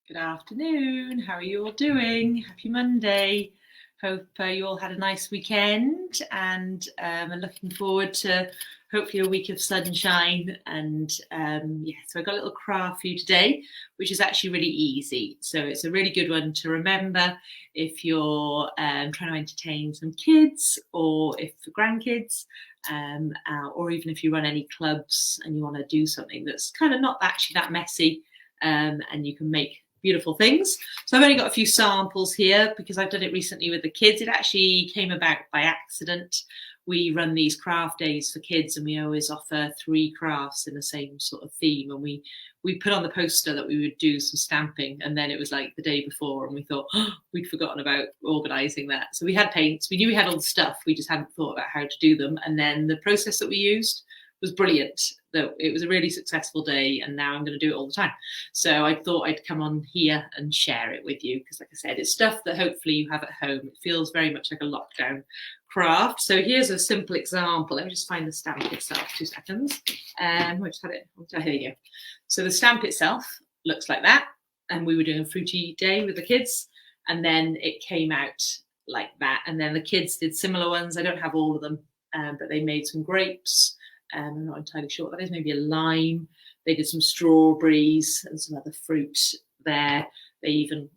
Good afternoon. How are you all doing? Happy Monday. Hope you all had a nice weekend and are looking forward to hopefully a week of sunshine. And so I got a little craft for you today, which is actually really easy. So it's a really good one to remember if you're trying to entertain some kids or if for grandkids. Or even if you run any clubs and you want to do something that's kind of not actually that messy, and you can make beautiful things. So I've only got a few samples here because I've done it recently with the kids. It actually came about by accident. We run these craft days for kids and we always offer 3 crafts in the same sort of theme, and we put on the poster that we would do some stamping, and then it was like the day before and we thought, oh, we'd forgotten about organising that. So we had paints, we knew we had all the stuff, we just hadn't thought about how to do them, and then the process that we used was brilliant. It was a really successful day, and now I'm going to do it all the time. So I thought I'd come on here and share it with you because, like I said, it's stuff that hopefully you have at home. It feels very much like a lockdown craft. So here's a simple example. Let me just find the stamp itself. 2 seconds. I just had it. Oh, here you go. So the stamp itself looks like that, and we were doing a fruity day with the kids, and then it came out like that. And then the kids did similar ones. I don't have all of them, but they made some grapes. I'm not entirely sure what that is, maybe a lime. They did some strawberries and some other fruit there. They even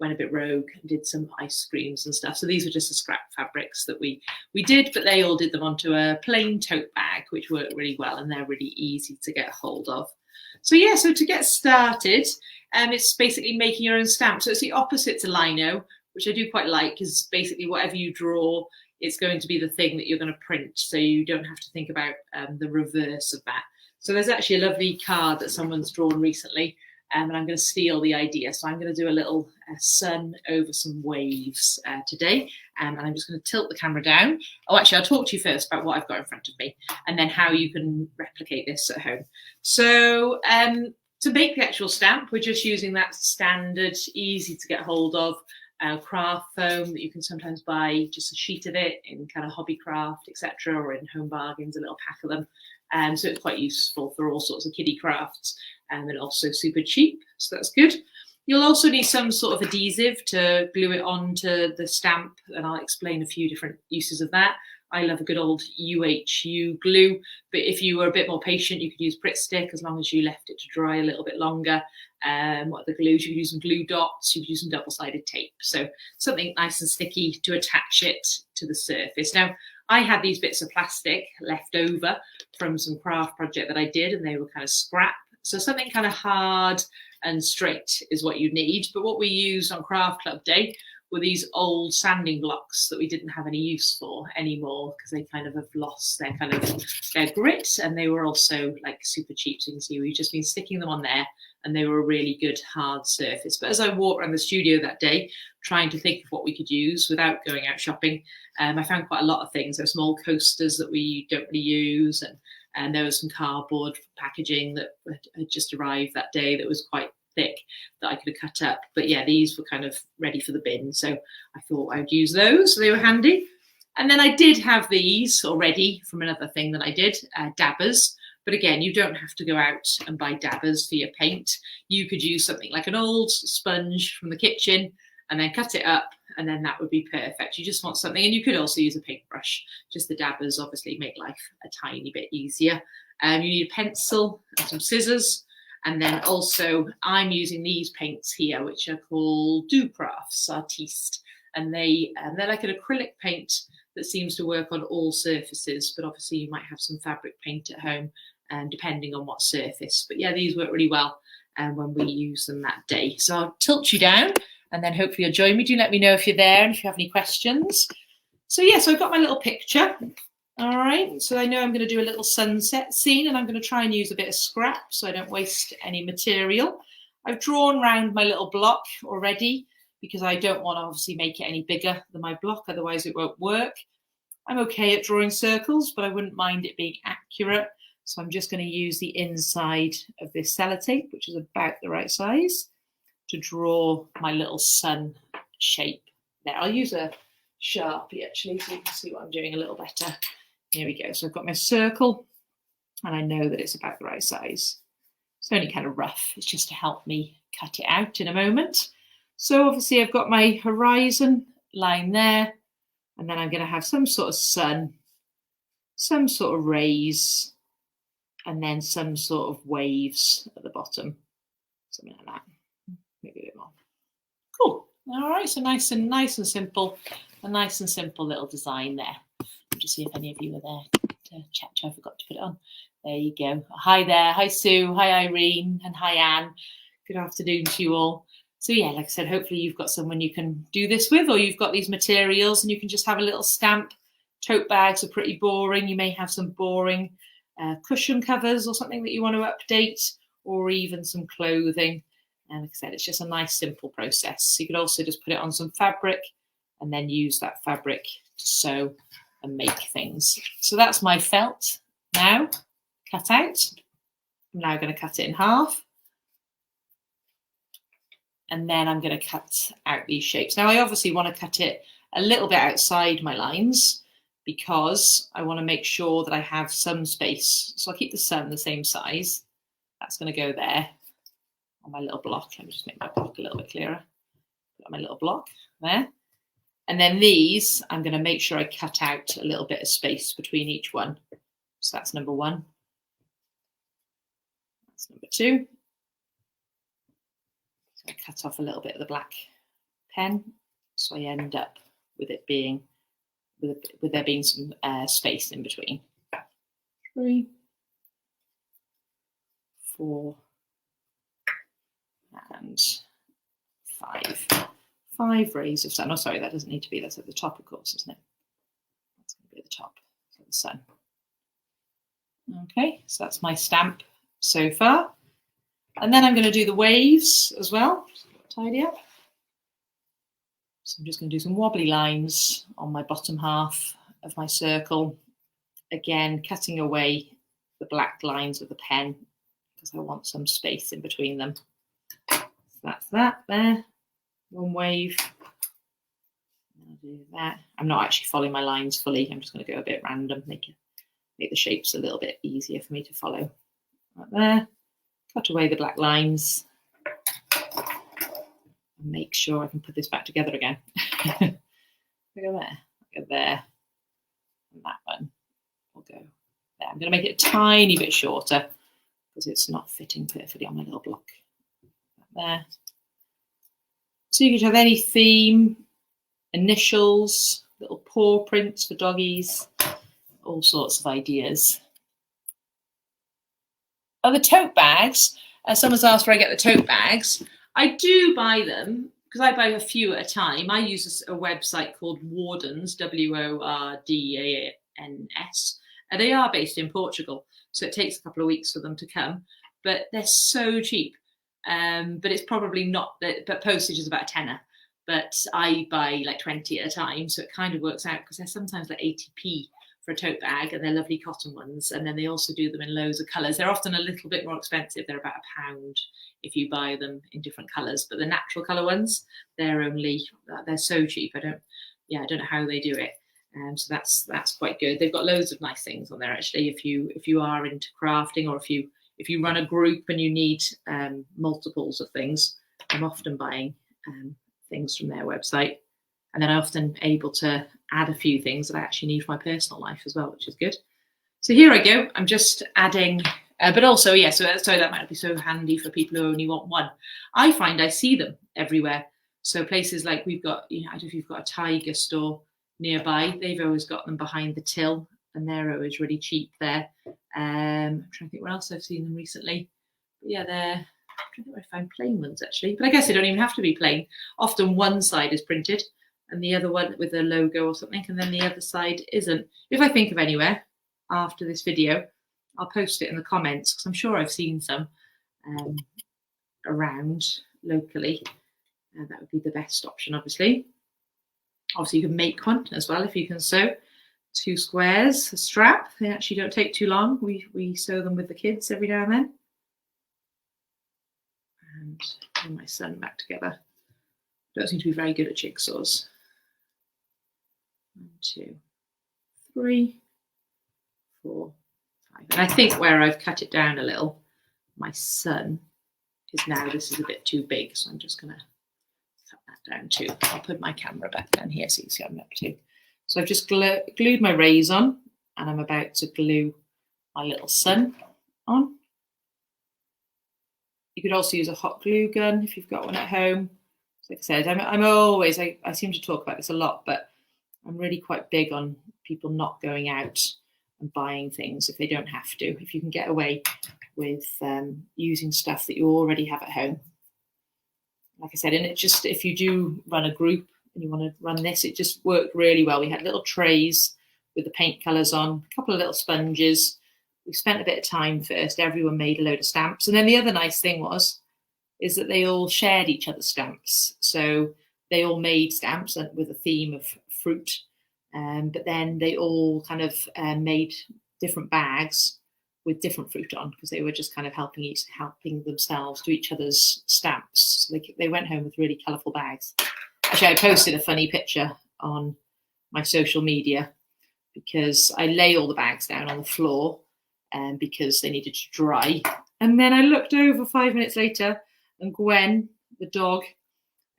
went a bit rogue and did some ice creams and stuff. So these were just the scrap fabrics that we did, but they all did them onto a plain tote bag, which worked really well, and they're really easy to get hold of. So yeah, so to get started, it's basically making your own stamp. So it's the opposite to lino, which I do quite like, because basically whatever you draw, it's going to be the thing that you're going to print, so you don't have to think about the reverse of that. So there's actually a lovely card that someone's drawn recently, and I'm going to steal the idea. So I'm going to do a little sun over some waves today, and I'm just going to tilt the camera down. Oh, actually, I'll talk to you first about what I've got in front of me, and then how you can replicate this at home. So to make the actual stamp, we're just using that standard, easy to get hold of craft foam that you can sometimes buy just a sheet of it in kind of Hobbycraft, etc., or in Home Bargains, a little pack of them. So it's quite useful for all sorts of kiddie crafts, and also super cheap, so that's good. You'll also need some sort of adhesive to glue it onto the stamp, and I'll explain a few different uses of that. I love a good old UHU glue, but if you were a bit more patient, you could use Pritt Stick as long as you left it to dry a little bit longer. What are the glues? You could use some glue dots, you could use some double-sided tape. So something nice and sticky to attach it to the surface. Now, I had these bits of plastic left over from some craft project that I did, and they were kind of scrap. So something kind of hard and straight is what you need. But what we used on Craft Club Day were these old sanding blocks that we didn't have any use for anymore because they kind of have lost their grit, and they were also like super cheap. So you can see we've just been sticking them on there, and they were a really good hard surface. But as I walked around the studio that day, trying to think of what we could use without going out shopping, I found quite a lot of things. There were small coasters that we don't really use, and there was some cardboard packaging that had just arrived that day that was quite thick that I could have cut up. But yeah, these were kind of ready for the bin, so I thought I would use those, so they were handy. And then I did have these already from another thing that I did, dabbers. But again, you don't have to go out and buy dabbers for your paint. You could use something like an old sponge from the kitchen and then cut it up, and then that would be perfect. You just want something, and you could also use a paintbrush. Just the dabbers obviously make life a tiny bit easier. You need a pencil and some scissors. And then also I'm using these paints here, which are called Do Crafts Artiste. And they're like an acrylic paint that seems to work on all surfaces, but obviously you might have some fabric paint at home, depending on what surface. But yeah, these work really well when we use them that day. So I'll tilt you down, and then hopefully you'll join me. Do let me know if you're there and if you have any questions. So yeah, so I've got my little picture. All right, so I know I'm going to do a little sunset scene, and I'm going to try and use a bit of scrap so I don't waste any material. I've drawn around my little block already because I don't want to obviously make it any bigger than my block, otherwise it won't work. I'm okay at drawing circles, but I wouldn't mind it being accurate. So I'm just going to use the inside of this sellotape, which is about the right size, to draw my little sun shape there. I'll use a Sharpie actually so you can see what I'm doing a little better. Here we go. So I've got my circle, and I know that it's about the right size. It's only kind of rough. It's just to help me cut it out in a moment. So obviously I've got my horizon line there, and then I'm going to have some sort of sun, some sort of rays, and then some sort of waves at the bottom, something like that. Maybe a bit more. Cool. All right, so nice and simple, a nice and simple little design there. I'll just see if any of you are there to chat to. I forgot to put it on. There you go. Hi there. Hi Sue. Hi Irene. And hi Anne. Good afternoon to you all. So yeah, like I said, hopefully you've got someone you can do this with, or you've got these materials and you can just have a little stamp. Tote bags are pretty boring. You may have some boring cushion covers or something that you want to update, or even some clothing. And like I said, it's just a nice simple process. So you could also just put it on some fabric and then use that fabric to sew and make things. So that's my felt now cut out. I'm now going to cut it in half. And then I'm going to cut out these shapes. Now I obviously want to cut it a little bit outside my lines because I want to make sure that I have some space. So I'll keep the sun the same size. That's going to go there on my little block. Let me just make my block a little bit clearer. Put my little block there. And then these, I'm going to make sure I cut out a little bit of space between each one. So that's number one. That's number two. So I cut off a little bit of the black pen. So I end up with it being, with there being some space in between. 3, 4, and 5. 5 rays of sun. Oh, sorry, that doesn't need to be. That's at the top, of course, isn't it? That's going to be at the top of the sun. Okay, so that's my stamp so far. And then I'm going to do the waves as well. Tidy up. So I'm just going to do some wobbly lines on my bottom half of my circle. Again, cutting away the black lines of the pen because I want some space in between them. So that's that there. One wave. I'll do that. I'm not actually following my lines fully. I'm just going to go a bit random, make the shapes a little bit easier for me to follow. Right there. Cut away the black lines. Make sure I can put this back together again. Go there, go there, and that one will go there. I'm going to make it a tiny bit shorter because it's not fitting perfectly on my little block. There. So you could have any theme, initials, little paw prints for doggies, all sorts of ideas. Oh, the tote bags. Someone's asked where I get the tote bags. I do buy them because I buy a few at a time. I use a website called Wardens, Wordans. And they are based in Portugal, so it takes a couple of weeks for them to come, but they're so cheap. But it's probably not that, but postage is about a tenner. But I buy like 20 at a time, so it kind of works out because they're sometimes like 80p for a tote bag, and they're lovely cotton ones. And then they also do them in loads of colours. They're often a little bit more expensive. They're about £1 if you buy them in different colours. But the natural colour ones, they're so cheap. I don't know how they do it. So that's quite good. They've got loads of nice things on there actually. If you are into crafting, or if you run a group and you need multiples of things, I'm often buying things from their website. And then I'm often able to add a few things that I actually need for my personal life as well, which is good. So here I go. I'm just adding, but also, yeah, so that might be so handy for people who only want one. I find I see them everywhere. So places like we've got, I don't know if you've got a Tiger store nearby, they've always got them behind the till, and they're always really cheap there. I'm trying to think where else I've seen them recently. But yeah, I'm trying to think where I found plain ones actually, but I guess they don't even have to be plain. Often one side is printed and the other one with a logo or something, and then the other side isn't. If I think of anywhere after this video, I'll post it in the comments because I'm sure I've seen some around locally. That would be the best option, obviously. Obviously, you can make one as well if you can sew. 2 squares, a strap. They actually don't take too long. We sew them with the kids every now and then. And bring my son back together. Don't seem to be very good at jigsaws. 1, 2, 3, 4, 5. And I think where I've cut it down a little, my sun because now this is a bit too big, so I'm just going to cut that down too. I'll put my camera back down here so you can see what I'm up to. So I've just glued my rays on, and I'm about to glue my little sun on. You could also use a hot glue gun if you've got one at home. Like I said, I'm always, I seem to talk about this a lot, but I'm really quite big on people not going out and buying things if they don't have to. If you can get away with using stuff that you already have at home. Like I said, and it just, if you do run a group and you want to run this, it just worked really well. We had little trays with the paint colours on, a couple of little sponges. We spent a bit of time first. Everyone made a load of stamps. And then the other nice thing is that they all shared each other's stamps. So they all made stamps with a theme of fruit. But then they all kind of made different bags with different fruit on, because they were just kind of helping themselves do each other's stamps. So they went home with really colourful bags. Actually, I posted a funny picture on my social media because I lay all the bags down on the floor because they needed to dry. And then I looked over 5 minutes later, and Gwen, the dog,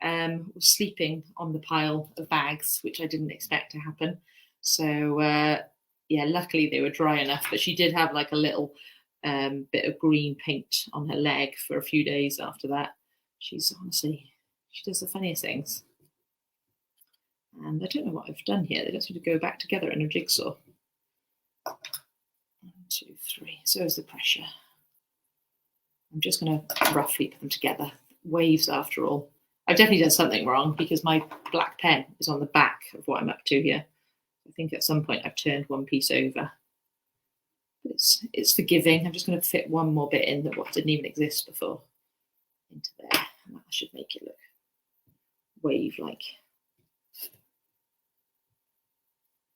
was sleeping on the pile of bags, which I didn't expect to happen. So yeah, luckily they were dry enough, but she did have like a little bit of green paint on her leg for a few days after that. She's honestly, she does the funniest things. And I don't know what I've done here. They don't seem to go back together in a jigsaw. 1, 2, 3. So is the pressure. I'm just going to roughly put them together. Waves after all. I've definitely done something wrong because my black pen is on the back of what I'm up to here. I think at some point I've turned one piece over. It's forgiving. I'm just going to fit one more bit in that didn't even exist before into there. And that should make it look wave-like.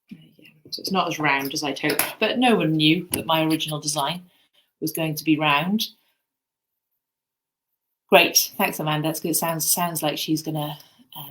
There you go. So it's not as round as I'd hoped, but no one knew that my original design was going to be round. Great, thanks Amanda, that's good. Sounds like she's going to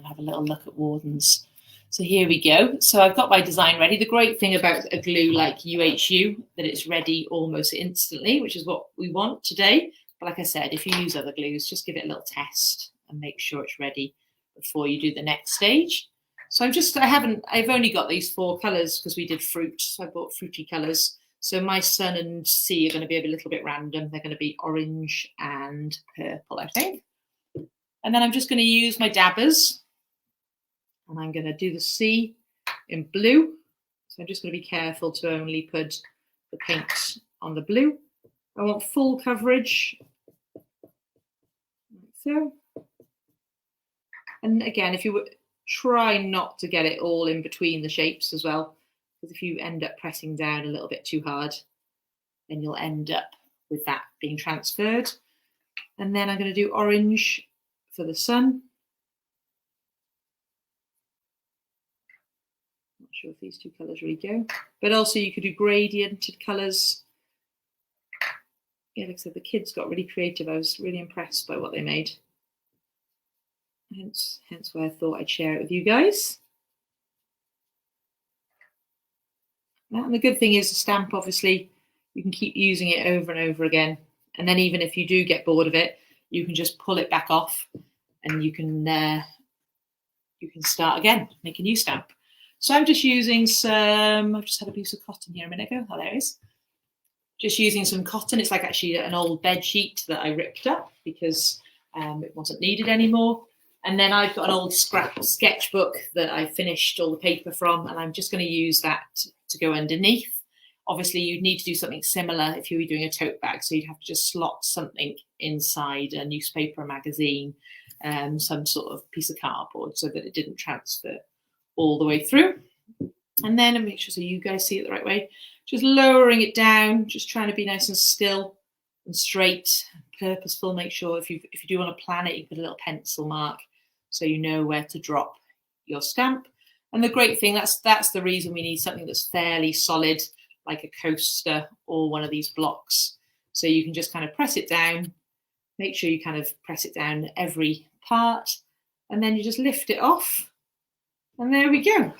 have a little look at Warden's. So here we go. So I've got my design ready. The great thing about a glue like UHU, that it's ready almost instantly, which is what we want today. But like I said, if you use other glues, just give it a little test and make sure it's ready before you do the next stage. So I've only got these 4 colours because we did fruit, so I bought fruity colours. So my sun and sea are going to be a little bit random. They're going to be orange and purple, I think. And then I'm just going to use my dabbers. And I'm going to do the sea in blue. So I'm just going to be careful to only put the paint on the blue. I want full coverage. Like so. And again, if you try not to get it all in between the shapes as well, because if you end up pressing down a little bit too hard, then you'll end up with that being transferred. And then I'm going to do orange for the sun. Not sure if these 2 colours really go, but also you could do gradiented colours. Yeah, like I said, the kids got really creative. I was really impressed by what they made. Hence why I thought I'd share it with you guys. And the good thing is the stamp, obviously, you can keep using it over and over again. And then even if you do get bored of it, you can just pull it back off and you can start again, make a new stamp. So I'm just using I've just had a piece of cotton here a minute ago. Oh, there it is. Just using some cotton. It's like actually an old bed sheet that I ripped up because it wasn't needed anymore. And then I've got an old scrap sketchbook that I finished all the paper from, and I'm just going to use that to go underneath. Obviously, you'd need to do something similar if you were doing a tote bag. So you'd have to just slot something inside a newspaper, a magazine, some sort of piece of cardboard so that it didn't transfer all the way through. And then, and make sure so you guys see it the right way, just lowering it down, just trying to be nice and still and straight, purposeful. Make sure if you do want to plan it, you put a little pencil mark so you know where to drop your stamp. And the great thing, that's the reason we need something that's fairly solid, like a coaster or one of these blocks. So you can just kind of press it down, make sure you kind of press it down every part, and then you just lift it off. And there we go.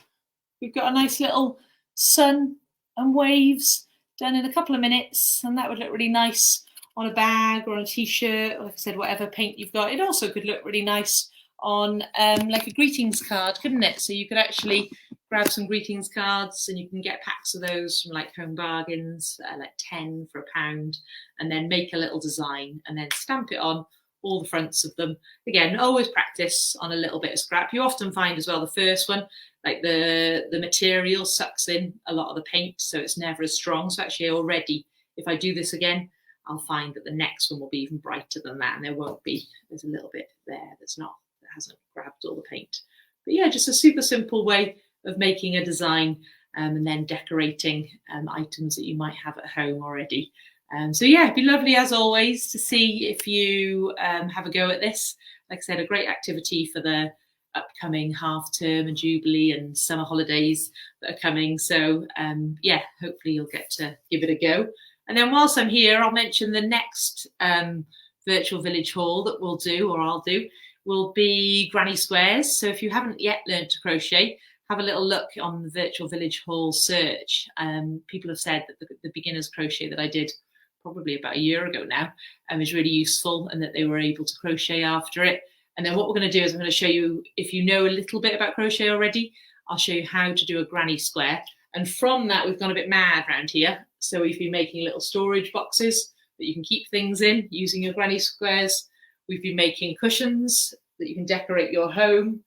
We've got a nice little sun and waves done in a couple of minutes, and that would look really nice on a bag or on a t-shirt, like I said, whatever paint you've got. It also could look really nice on like a greetings card, couldn't it? So you could actually grab some greetings cards and you can get packs of those from like Home Bargains, like 10 for £1, and then make a little design and then stamp it on all the fronts of them. Again, always practice on a little bit of scrap. You often find as well the first one, like the material sucks in a lot of the paint, so it's never as strong. So actually already, if I do this again, I'll find that the next one will be even brighter than that, and there won't be, there's a little bit there that hasn't grabbed all the paint. But yeah, just a super simple way of making a design and then decorating items that you might have at home already. So yeah, it'd be lovely as always to see if you have a go at this. Like I said, a great activity for the upcoming half term and Jubilee and summer holidays that are coming. So yeah, hopefully you'll get to give it a go. And then whilst I'm here, I'll mention the next virtual village haul that we'll do, or I'll do, will be granny squares. So if you haven't yet learned to crochet, have a little look on the virtual village haul search. People have said that the beginner's crochet that I did probably about a year ago now is really useful, and that they were able to crochet after it. And then what we're going to do is I'm going to show you, if you know a little bit about crochet already, I'll show you how to do a granny square. And from that, we've gone a bit mad around here. So we've been making little storage boxes that you can keep things in using your granny squares. We've been making cushions that you can decorate your home.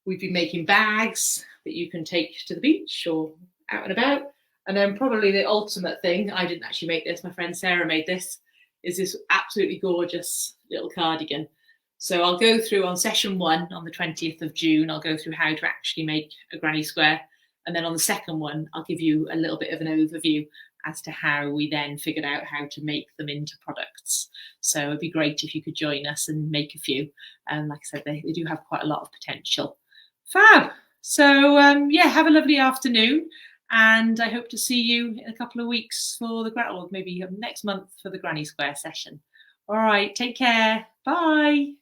We've been making bags that you can take to the beach or out and about. And then probably the ultimate thing, I didn't actually make this, my friend Sarah made this, is this absolutely gorgeous little cardigan. So I'll go through on session 1 on the 20th of June, I'll go through how to actually make a granny square. And then on the second one, I'll give you a little bit of an overview as to how we then figured out how to make them into products. So it'd be great if you could join us and make a few. And like I said, they do have quite a lot of potential. Fab. So yeah, have a lovely afternoon. And I hope to see you in a couple of weeks for the, or maybe next month for the granny square session. All right, take care. Bye.